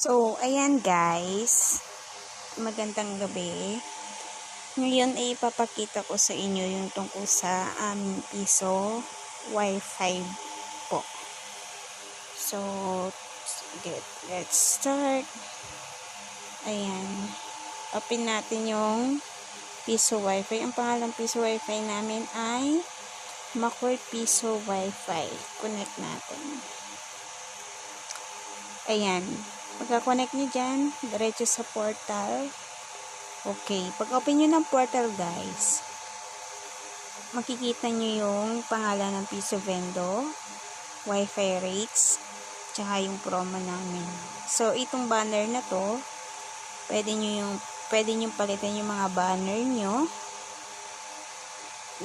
So, ayan guys, magandang gabi. Ngayon ay ipapakita ko sa inyo yung tungkol sa aming piso Wi-Fi po. So, let's start. Ayan, open natin yung piso Wi-Fi. Ang pangalang piso Wi-Fi namin ay Makoy Piso Wi-Fi. Connect natin. Ayan. Pagka-connect nyo dyan, diretso sa portal. Okay. Pag-open nyo ng portal, guys, makikita nyo yung pangalan ng piso vendo, Wi-Fi rates, tsaka yung promo namin. So, itong banner na to, pwede nyo palitan yung mga banner nyo,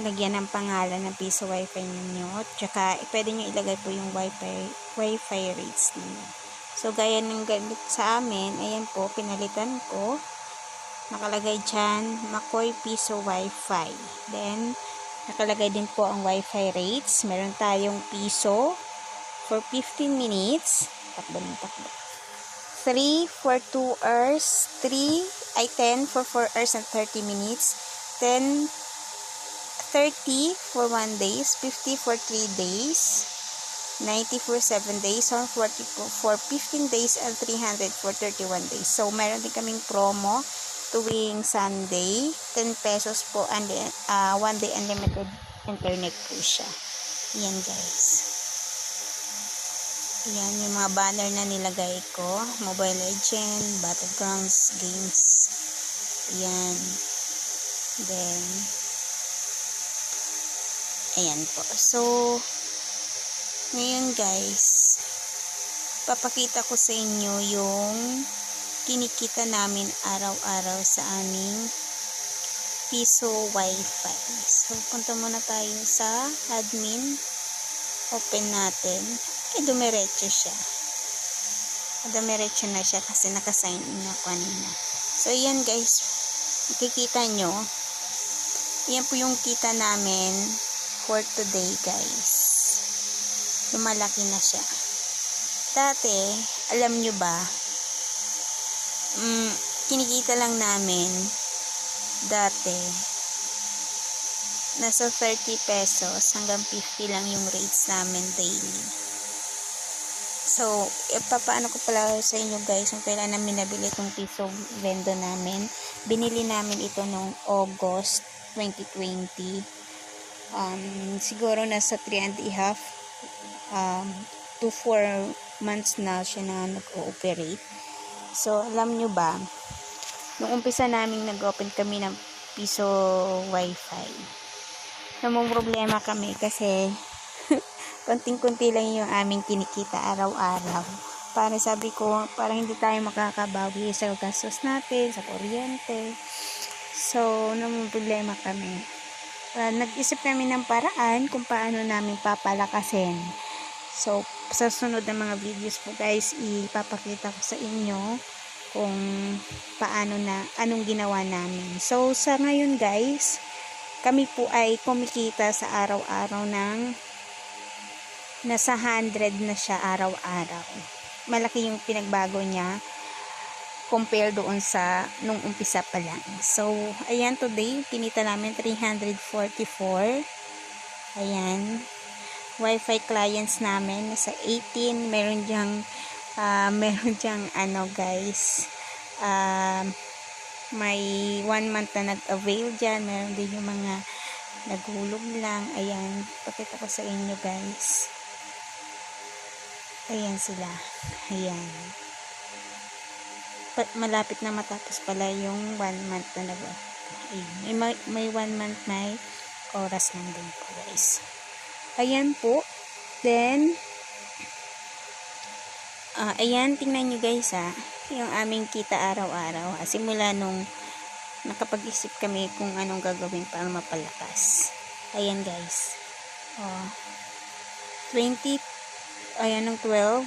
lagyan ng pangalan ng piso Wi-Fi ninyo, tsaka pwede nyo ilagay po yung Wi-Fi rates ninyo. So, gaya ng ganito sa amin, ayan po, pinalitan ko. Nakalagay dyan, Makoy Piso Wi-Fi. Then, nakalagay din po ang Wi-Fi rates. Meron tayong piso for 15 minutes. Takbo ng takbo. 3 for 2 hours. 10 for 4 hours and 30 minutes. 10, 30 for 1 day. 50 for 3 days. 90 for 7 days, 140 for 15 days, and 300 for 31 days. So, meron din kaming promo tuwing Sunday, 10 pesos po, and 1 day unlimited internet po siya. Yan guys. Yan yung mga banner na nilagay ko. Mobile Legend, Battlegrounds, games. Yan. Then, ayan po. So, ngayon guys, papakita ko sa inyo yung kinikita namin araw-araw sa aming piso Wi-Fi. So, punta muna tayo sa admin. Open natin. Dumiretso siya. Dumiretso na siya kasi nakasign in na kanina. So, yan guys, makikita nyo. Yan po yung kita namin for today guys. Lumalaki na siya. Dati, alam nyo ba, kinikita lang namin, dati, nasa 30 pesos hanggang 50 lang yung rates namin daily. So, papaano ko pala sa inyo guys, kung kailan namin nabili itong piso vendo namin. Binili namin ito noong August 2020. Siguro nasa 3.5 to 4 months na siya na nag-ooperate. So, alam nyo ba, nung umpisa namin nag-open kami ng piso Wi-Fi, namang problema kami kasi konting-kunti lang yung aming kinikita araw-araw. Para sabi ko, para hindi tayo makakabawi sa gastos natin, sa kuryente. So, namang problema kami. Nag-isip kami ng paraan kung paano namin papalakasin. So, sa sunod na mga videos po guys, ipapakita ko sa inyo kung paano anong ginawa namin. So, sa ngayon guys, kami po ay kumikita sa araw-araw ng nasa 100 na siya araw-araw. Malaki yung pinagbago niya compare doon sa nung umpisa pa lang. So, ayan today, kinita namin 344. Ayan. Wi-Fi clients namin nasa 18. Meron diyang ano guys, may 1 month na nag-avail dyan. Meron din yung mga naghulog lang. Ayan, pakita ko sa inyo guys. Ayan sila. Ayan. Malapit na matapos pala yung 1 month na ayan. May 1 month, may oras lang din po guys. Ayan po. Then, ayan, tingnan nyo guys yung aming kita araw-araw. Simula nung nakapag-isip kami kung anong gagawin para mapalakas. Ayan guys. 20, ayan ng 12,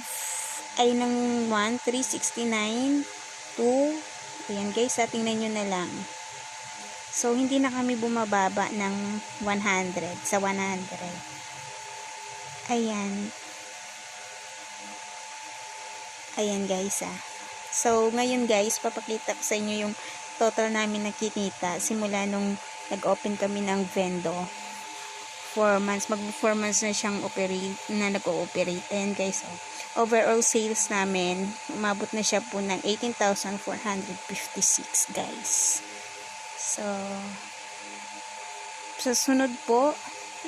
ay ng 1, 369, 2, ayan guys, tingnan nyo na lang. So, hindi na kami bumababa ng 100, sa 100. Ayan. Ayan guys So, ngayon guys, papakita ko sa inyo yung total namin na kinita simula nung nag-open kami ng vendo. 4 months, mag 4 months na siyang nag-ooperate. Ayan guys, overall sales namin, umabot na siya po ng 18,456 guys. So, sa sunod po,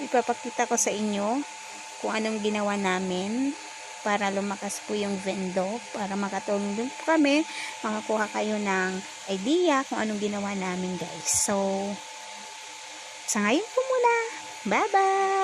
ipapakita ko sa inyo kung anong ginawa namin para lumakas po yung vendo, para makatulong din po kami, makakuha kayo ng idea kung anong ginawa namin guys. So, sa ngayon po muna. Bye-bye!